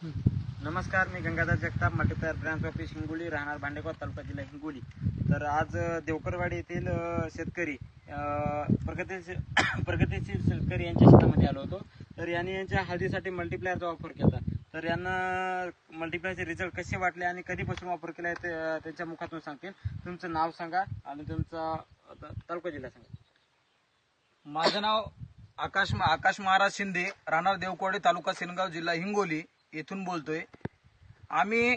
नमस्कार, मी Gangadhar Jagtap, multiplier branch office Hingoli, राहणार भांडेगाव, तालुका जिल्हा हिंगोली. तर आज देवकरवाडी येथील शेतकरी प्रगतीशील प्रगतीशील शेतकरी यांच्या शेतामध्ये आलो होतो. तर यांनी यांच्या हळदीसाठी मल्टीप्लायरचा वापर केला. तर यांना मल्टीप्लायरचे रिझल्ट कसे वाटले आणि कधीपासून वापर केला आहे ते त्यांच्या मुखातून सांगतील. तुमचं नाव सांगा आणि तुमचा तालुका जिल्हा सांगा. माझं नाव आकाश महाराज शिंदे, राहणार देवकवाडी, तालुका सेनगाव, जिल्हा हिंगोली येथून बोलतोय. आम्ही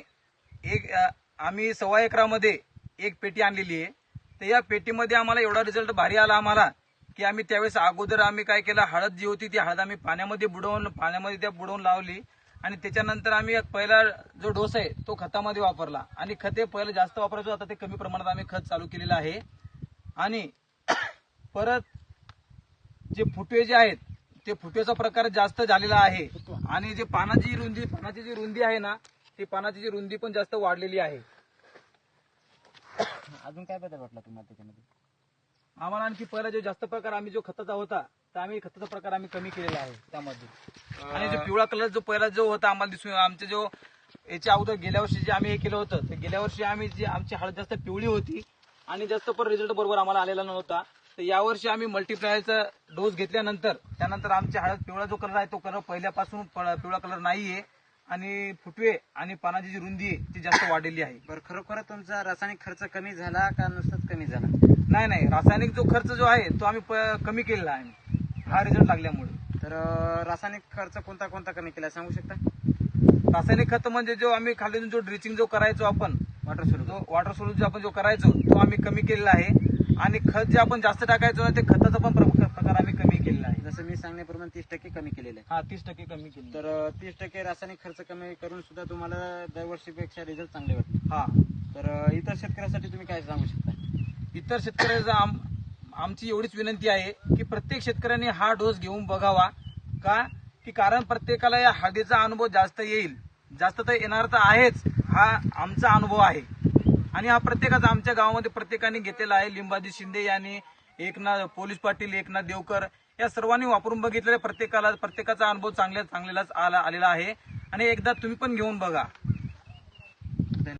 1.25 एकरामध्ये एक पेटी आणलेली आहे. तर या पेटीमध्ये आम्हाला एवढा रिझल्ट भारी आला आम्हाला की आम्ही त्यावेळेस अगोदर आम्ही काय केलं, हळद जी होती ती हळद आम्ही पाण्यामध्ये बुडवून लावली आणि त्याच्यानंतर आम्ही पहिला जो डोस आहे तो खतामध्ये वापरला आणि खते पहिलं जास्त वापरायचो, आता ते कमी प्रमाणात आम्ही खत चालू केलेलं आहे. आणि परत जे फुटवे जे आहेत ते फुटवेचा प्रकार जास्त झालेला आहे आणि जे पानाची जी रुंदी आहे ना, ती पानाची जी रुंदी पण जास्त वाढलेली आहे. अजून काय बदल वाटला तुम्हाला त्याच्यामध्ये? आम्हाला आणखी पहिला जो जास्त प्रकार आम्ही जो खताचा होता तर आम्ही खताचा प्रकार आम्ही कमी केलेला आहे त्यामध्ये. आणि जो पिवळा कलर जो पहिला जो होता आम्हाला दिसून, आमचे जो याच्या अगोदर गेल्या वर्षी जे आम्ही हे केलं होतं, तर गेल्या वर्षी आम्ही जी आमची हळद जास्त पिवळी होती आणि जास्त पण रिझल्ट बरोबर आम्हाला आलेला नव्हता. तर यावर्षी आम्ही मल्टीप्लायरचा डोस घेतल्यानंतर त्यानंतर आमची हळद पिवळा जो कलर आहे तो कलर पहिल्यापासून पिवळा कलर नाहीये आणि फुटवे आणि पानाची जी रुंदी आहे ती जास्त वाढलेली आहे. बरं, खरोखर तुमचा रासायनिक खर्च कमी झाला का नुसताच कमी झाला? नाही, रासायनिक जो खर्च जो आहे तो आम्ही कमी केलेला आहे हा रिझल्ट लागल्यामुळे. तर रासायनिक खर्च कोणता कोणता कमी केला सांगू शकता? रासायनिक खत म्हणजे जो आम्ही खाली जो ड्रिचिंग जो करायचो आपण, वॉटर सोल्यूशन आपण जो करायचो तो आम्ही कमी केलेला आहे. आणि खत जे आपण जास्त टाकायचो ना ते खताचा पण प्रकार आम्ही कमी केलेला आहे. जसं मी सांगण्याप्रमाणे 30% कमी केलेलं आहे. हा, 30% कमी केले. तर 30% रासायनिक खर्च कमी करून सुद्धा तुम्हाला दरवर्षीपेक्षा रिझल्ट चांगले वाटले. हा. तर इतर शेतकऱ्यांसाठी तुम्ही काय सांगू शकता? इतर शेतकऱ्याचा आमची एवढीच विनंती आहे की प्रत्येक शेतकऱ्यांनी हा डोस घेऊन बघावा. कारण प्रत्येकाला या हळदीचा अनुभव जास्त येईल, जास्त तर येणार तर आहेच, हा आमचा अनुभव आहे. आणि हा प्रत्येकाचा आमच्या गावामध्ये प्रत्येकाने घेतलेला आहे. लिंबाजी शिंदे यांनी, एकनाथ पोलीस पाटील, एकनाथ देवकर या सर्वांनी वापरून बघितलेले. प्रत्येकाचा अनुभव चांगल्यालाच आलेला आहे आणि एकदा तुम्ही पण घेऊन बघा.